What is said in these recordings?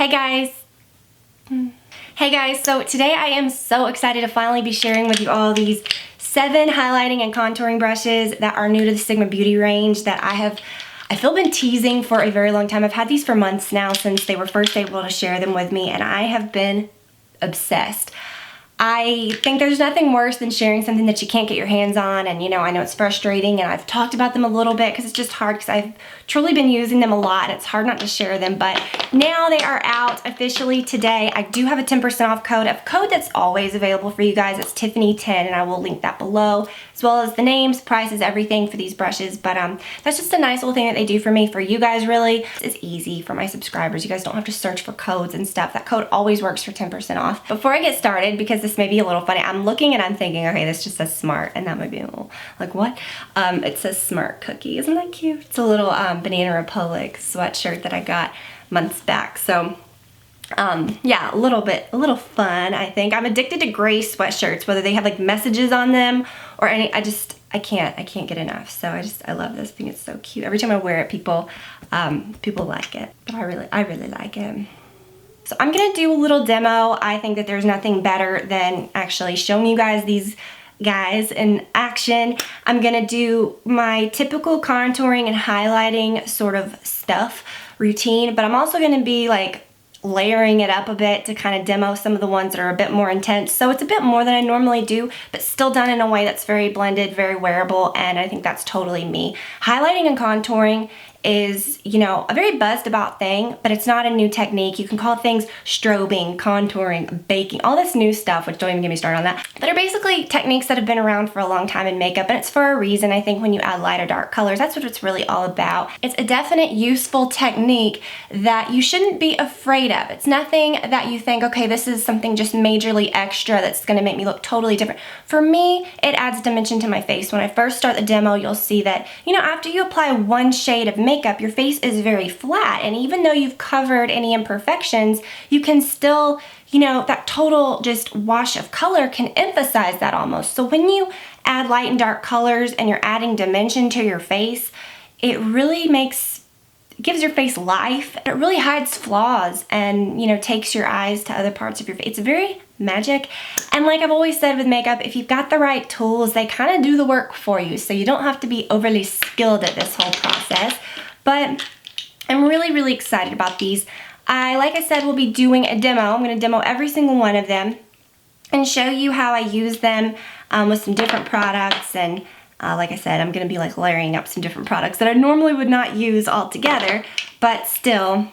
Hey guys! Hey guys, so today I am so excited to finally be sharing with you all these 7 highlighting and contouring brushes that are new to the Sigma Beauty range that I feel been teasing for a very long time. I've had these for months now since they were first able to share them with me, and I have been obsessed. I think there's nothing worse than sharing something that you can't get your hands on, and I know it's frustrating, and I've talked about them a little bit because it's just hard because I've truly been using them a lot and it's hard not to share them, but now they are out officially today. I do have a 10% off code, a code that's always available for you guys. It's Tiffany10, and I will link that below, as well as the names, prices, everything for these brushes, but that's just a nice little thing that they do for me, for you guys really. It's easy for my subscribers. You guys don't have to search for codes and stuff. That code always works for 10% off. Before I get started, because this may be a little funny, I'm looking and I'm thinking, okay, this just says smart, and that might be a little, like, what? It says smart cookie. Isn't that cute? It's a little Banana Republic sweatshirt that I got months back. So yeah, a little fun, I think. I'm addicted to gray sweatshirts, whether they have like messages on them or any. I can't get enough. So I love this thing. It's so cute. Every time I wear it, people like it, but I really like it. So I'm gonna do a little demo. I think that there's nothing better than actually showing you guys these guys in action. I'm gonna do my typical contouring and highlighting sort of stuff routine, but I'm also gonna be like layering it up a bit to kind of demo some of the ones that are a bit more intense. So it's a bit more than I normally do, but still done in a way that's very blended, very wearable, and I think that's totally me. Highlighting and contouring is, a very buzzed about thing, but it's not a new technique. You can call things strobing, contouring, baking, all this new stuff, which don't even get me started on that, that are basically techniques that have been around for a long time in makeup, and it's for a reason. I think when you add light or dark colors, that's what it's really all about. It's a definite useful technique that you shouldn't be afraid of. It's nothing that you think, okay, this is something just majorly extra that's gonna make me look totally different. For me, it adds dimension to my face. When I first start the demo, you'll see that, after you apply one shade of makeup, your face is very flat, and even though you've covered any imperfections, you can still, that total just wash of color can emphasize that almost. So when you add light and dark colors and you're adding dimension to your face, it really gives your face life. It really hides flaws and, takes your eyes to other parts of your face. It's very magic. And like I've always said with makeup, if you've got the right tools, they kind of do the work for you. So you don't have to be overly skilled at this whole process. But I'm really, really excited about these. Like I said, we'll be doing a demo. I'm going to demo every single one of them and show you how I use them with some different products. And like I said, I'm going to be like layering up some different products that I normally would not use all together, but still,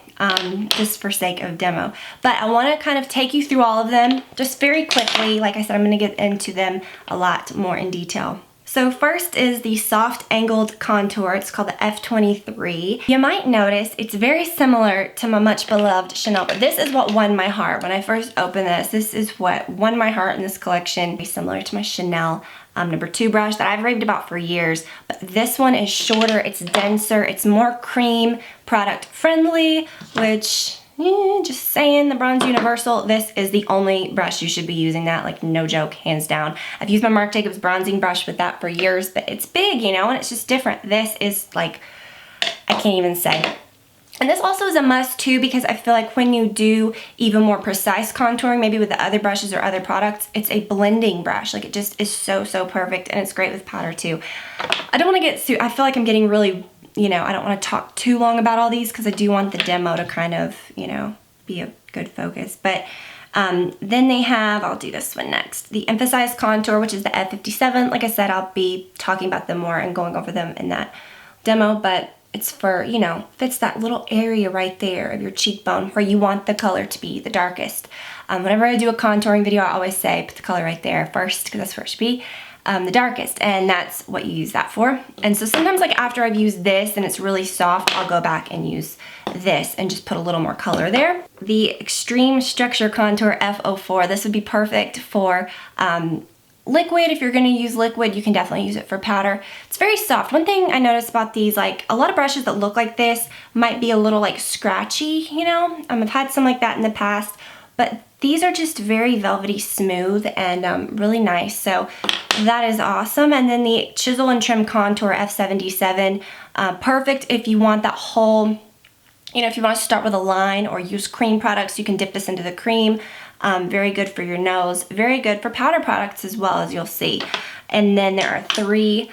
just for sake of demo. But I want to kind of take you through all of them just very quickly. Like I said, I'm going to get into them a lot more in detail. So first is the soft angled contour. It's called the F23. You might notice it's very similar to my much beloved Chanel, but this is what won my heart. When I first opened this is what won my heart in this collection. Very similar to my Chanel number 2 brush that I've raved about for years, but this one is shorter, it's denser, it's more cream, product friendly, which, just saying, the Bronze Universal, this is the only brush you should be using that, like no joke, hands down. I've used my Marc Jacobs bronzing brush with that for years, but it's big, and it's just different. This is like, I can't even say. And this also is a must too, because I feel like when you do even more precise contouring, maybe with the other brushes or other products, it's a blending brush. Like, it just is so, so perfect, and it's great with powder too. I don't want to get I feel like I'm getting really, I don't want to talk too long about all these because I do want the demo to kind of, be a good focus. But then they have, I'll do this one next, the Emphasize Contour, which is the F57. Like I said, I'll be talking about them more and going over them in that demo, but it's for, fits that little area right there of your cheekbone where you want the color to be the darkest. Whenever I do a contouring video, I always say put the color right there first, because that's where it should be the darkest, and that's what you use that for. And so sometimes, like after I've used this and it's really soft, I'll go back and use this and just put a little more color there. The Extreme Structure Contour F04, this would be perfect for liquid. If you're going to use liquid, you can definitely use it for powder. It's very soft. One thing I noticed about these, like a lot of brushes that look like this might be a little like scratchy, I've had some like that in the past, but these are just very velvety smooth and really nice. So that is awesome. And then the Chisel and Trim Contour F57, perfect if you want that whole You know, if you want to start with a line or use cream products, you can dip this into the cream. Very good for your nose. Very good for powder products as well, as you'll see. And then there are 3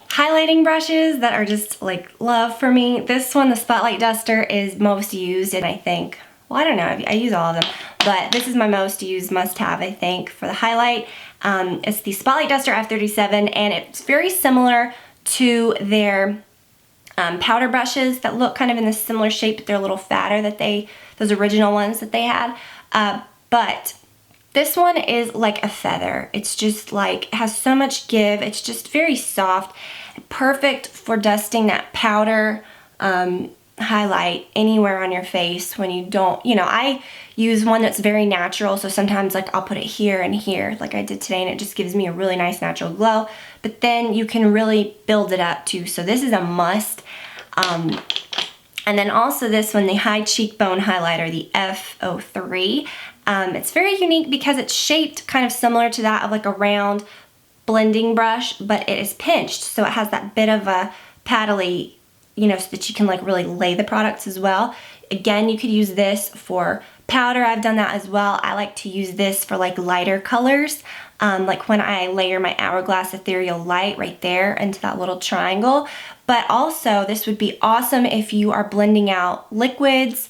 highlighting brushes that are just like love for me. This one, the Spotlight Duster, is most used, and I think, well, I don't know, I use all of them, but this is my most used must-have, I think, for the highlight. It's the Spotlight Duster F37, and it's very similar to their powder brushes that look kind of in this similar shape, but they're a little fatter that those original ones that they had. But this one is like a feather. It's just like, it has so much give. It's just very soft, perfect for dusting that powder highlight anywhere on your face when you don't, you know, I use one that's very natural, so sometimes like I'll put it here and here like I did today, and it just gives me a really nice natural glow, but then you can really build it up too, so this is a must. And then also this one, the High Cheekbone Highlighter, the F03. It's very unique because it's shaped kind of similar to that of like a round blending brush, but it is pinched, so it has that bit of a paddly, you know, so that you can like really lay the products as well. Again, you could use this for powder. I've done that as well. I like to use this for like lighter colors, like when I layer my Hourglass Ethereal Light right there into that little triangle. But also, this would be awesome if you are blending out liquids,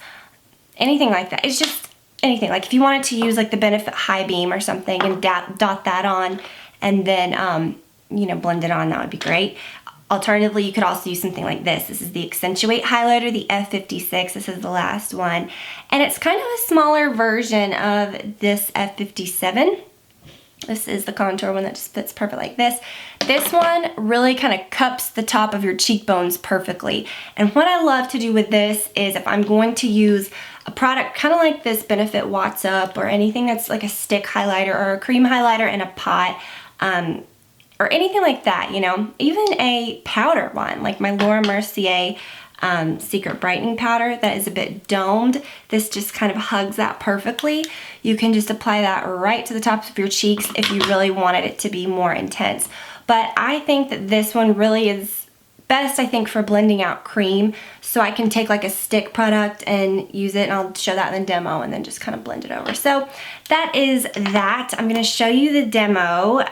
anything like that. It's just anything. Like if you wanted to use like the Benefit High Beam or something and dot that on, and then, you know, blend it on, that would be great. Alternatively, you could also use something like this. This is the Accentuate Highlighter, the F56. This is the last one. And it's kind of a smaller version of this F57. This is the contour one that just fits perfect like this. This one really kind of cups the top of your cheekbones perfectly. And what I love to do with this is if I'm going to use a product kind of like this Benefit Watts Up, or anything that's like a stick highlighter or a cream highlighter in a pot, or anything like that, you know, even a powder one, like my Laura Mercier Secret Brightening Powder that is a bit domed. This just kind of hugs that perfectly. You can just apply that right to the tops of your cheeks if you really wanted it to be more intense. But I think that this one really is best, I think, for blending out cream. So I can take like a stick product and use it, and I'll show that in the demo, and then just kind of blend it over. So that is that. I'm going to show you the demo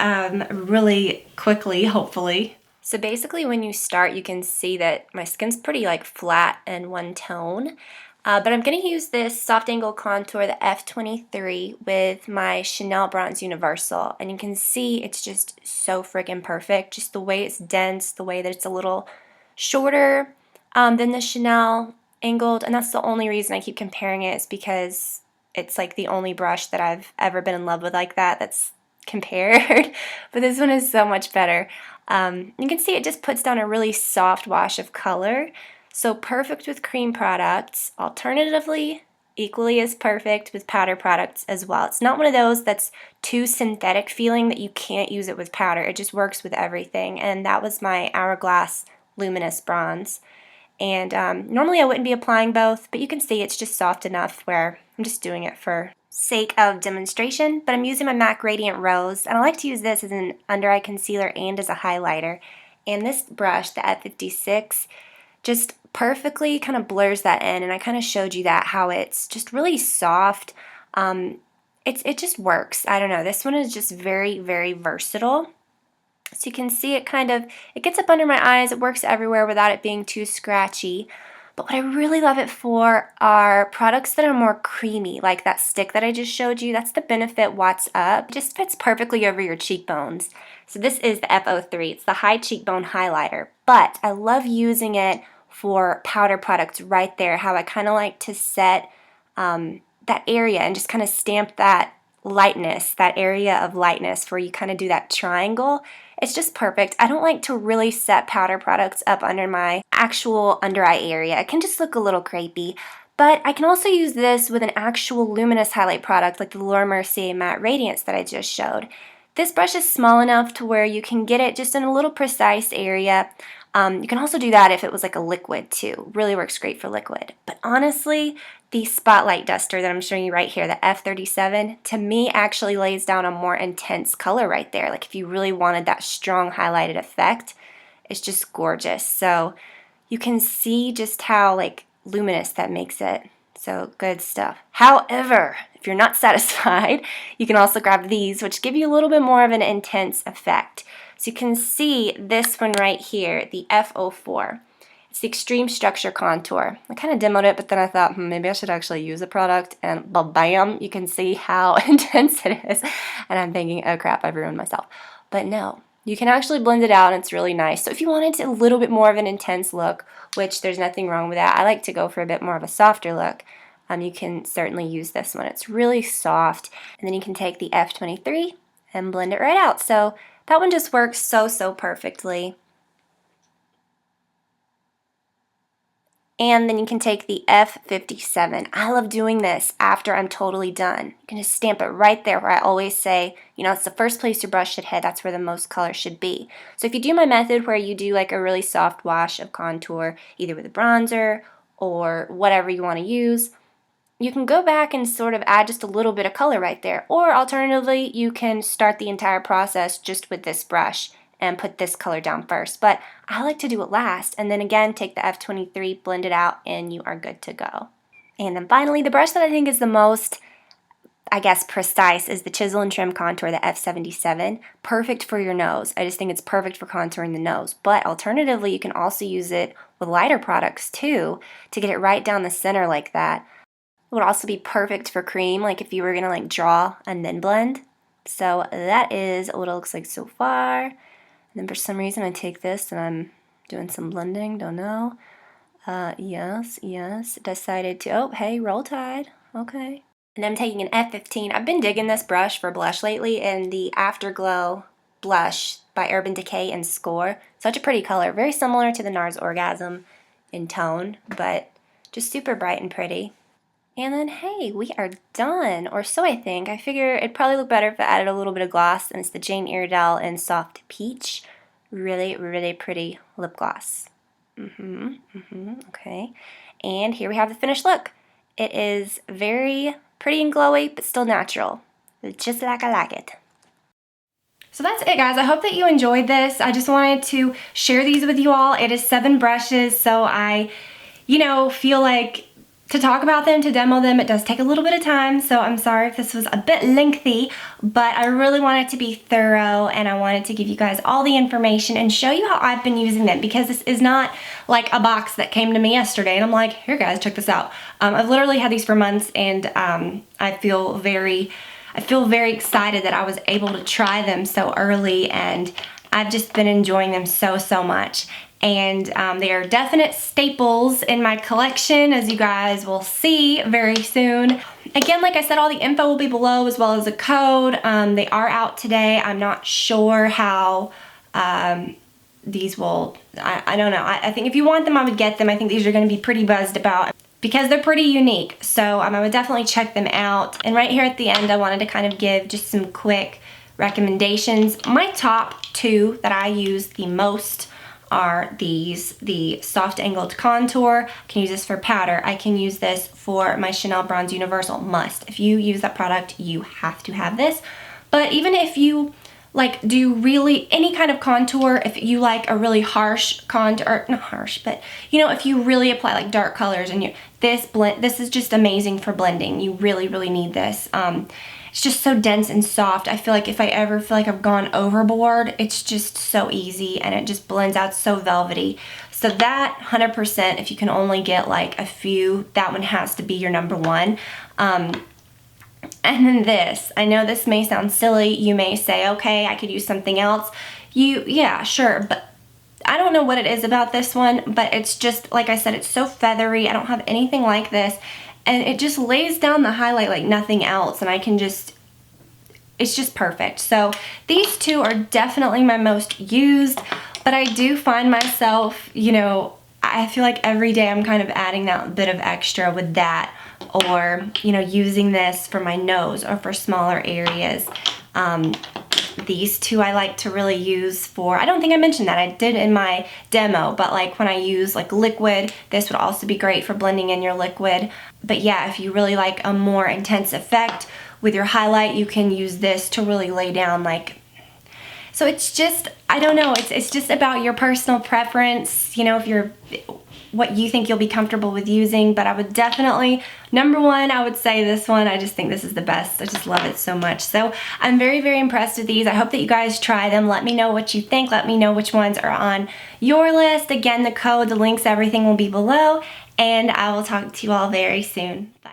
really quickly, hopefully. So basically when you start, you can see that my skin's pretty like flat and one tone. But I'm going to use this soft angle contour, the F23, with my Chanel Bronze Universal. And you can see it's just so freaking perfect. Just the way it's dense, the way that it's a little shorter than the Chanel angled. And that's the only reason I keep comparing it, is because it's like the only brush that I've ever been in love with like that that's compared. But this one is so much better. You can see it just puts down a really soft wash of color. So perfect with cream products. Alternatively, equally as perfect with powder products as well. It's not one of those that's too synthetic feeling that you can't use it with powder. It just works with everything. And that was my Hourglass Luminous Bronze. And normally I wouldn't be applying both, but you can see it's just soft enough where I'm just doing it for sake of demonstration. But I'm using my MAC Radiant Rose, and I like to use this as an under eye concealer and as a highlighter. And this brush, the F56, just perfectly kind of blurs that in, and I kind of showed you that, how it's just really soft. It just works. I don't know, this one is just very, very versatile. So you can see it it gets up under my eyes, it works everywhere without it being too scratchy. But what I really love it for are products that are more creamy, like that stick that I just showed you. That's the Benefit Watts Up. It just fits perfectly over your cheekbones. So this is the F03. It's the High Cheekbone Highlighter. But I love using it for powder products right there, how I kind of like to set that area and just kind of stamp that lightness, that area of lightness where you kind of do that triangle. It's just perfect. I don't like to really set powder products up under my actual under eye area. It can just look a little crepey. But I can also use this with an actual luminous highlight product like the Laura Mercier Matte Radiance that I just showed. This brush is small enough to where you can get it just in a little precise area. You can also do that if it was like a liquid too. Really works great for liquid. But honestly, the Spotlight Duster that I'm showing you right here, the F37, to me actually lays down a more intense color right there. Like if you really wanted that strong highlighted effect, it's just gorgeous. So you can see just how like luminous that makes it. So good stuff. However, if you're not satisfied, you can also grab these, which give you a little bit more of an intense effect. So you can see this one right here, the F04. It's the Extreme Structure Contour. I kind of demoed it, but then I thought, maybe I should actually use the product, and bam, you can see how intense it is. And I'm thinking, oh crap, I've ruined myself. But no, you can actually blend it out, and it's really nice. So if you wanted a little bit more of an intense look, which there's nothing wrong with that, I like to go for a bit more of a softer look, you can certainly use this one. It's really soft. And then you can take the F23 and blend it right out. So that one just works so perfectly. And then you can take the F57. I love doing this after I'm totally done. You can just stamp it right there where I always say, you know, it's the first place your brush should hit. That's where the most color should be. So if you do my method where you do like a really soft wash of contour, either with a bronzer or whatever you want to use, you can go back and sort of add just a little bit of color right there. Or alternatively, you can start the entire process just with this brush and put this color down first. But I like to do it last, and then again take the F23, blend it out, and you are good to go. And then finally, the brush that I think is the most, I guess, precise is the Chisel and Trim Contour, the F57. Perfect for your nose. I just think it's perfect for contouring the nose. But alternatively, you can also use it with lighter products too to get it right down the center like that. It would also be perfect for cream, like if you were gonna like draw and then blend. So that is what it looks like so far. And then for some reason I take this and I'm doing some blending, don't know. Yes, decided to, oh, hey, roll tide, okay. And I'm taking an F15. I've been digging this brush for blush lately, and the Afterglow blush by Urban Decay and Score. Such a pretty color, very similar to the NARS Orgasm in tone, but just super bright and pretty. And then, hey, we are done, or so I think. I figure it'd probably look better if I added a little bit of gloss, and it's the Jane Iredale in Soft Peach. Really pretty lip gloss. Okay. And here we have the finished look. It is very pretty and glowy, but still natural. Just like I like it. So that's it, guys. I hope that you enjoyed this. I just wanted to share these with you all. It is 7 brushes, so I, feel like to talk about them, to demo them, it does take a little bit of time, so I'm sorry if this was a bit lengthy, but I really wanted to be thorough, and I wanted to give you guys all the information and show you how I've been using them, because this is not like a box that came to me yesterday and I'm like, here guys, check this out. I've literally had these for months, and I feel very excited that I was able to try them so early, and I've just been enjoying them so much. And they are definite staples in my collection, as you guys will see very soon. Again, like I said, all the info will be below, as well as a code. They are out today. I'm not sure how these will, I don't know. I think if you want them, I would get them. I think these are going to be pretty buzzed about because they're pretty unique. So I would definitely check them out. And right here at the end, I wanted to kind of give just some quick recommendations. My top 2 that I use the most are these, the Soft Angled Contour. I can use this for powder. I can use this for my Chanel Bronze Universal. Must. If you use that product, you have to have this. But even if you like do really any kind of contour, if you like a really harsh contour, or not harsh, but if you really apply like dark colors, and this is just amazing for blending. You really need this. It's just so dense and soft. I feel like if I ever feel like I've gone overboard, it's just so easy, and it just blends out so velvety. So that 100%, if you can only get like a few, that one has to be your number 1. And then this, I know this may sound silly. You may say, okay, I could use something else. Yeah, sure, but I don't know what it is about this one, but it's just, like I said, it's so feathery. I don't have anything like this. And it just lays down the highlight like nothing else, and it's just perfect. So these 2 are definitely my most used, but I do find myself, I feel like every day I'm kind of adding that bit of extra with that, or, using this for my nose or for smaller areas. These 2 I like to really use for, I don't think I mentioned that, I did in my demo, but like when I use like liquid, this would also be great for blending in your liquid. But yeah, if you really like a more intense effect with your highlight, you can use this to really lay down like, so it's just, I don't know, it's just about your personal preference. If you're what you think you'll be comfortable with using, but I would definitely, number one, I would say this one. I just think this is the best. I just love it so much. So I'm very, very impressed with these. I hope that you guys try them. Let me know what you think. Let me know which ones are on your list. Again, the code, the links, everything will be below, and I will talk to you all very soon. Bye.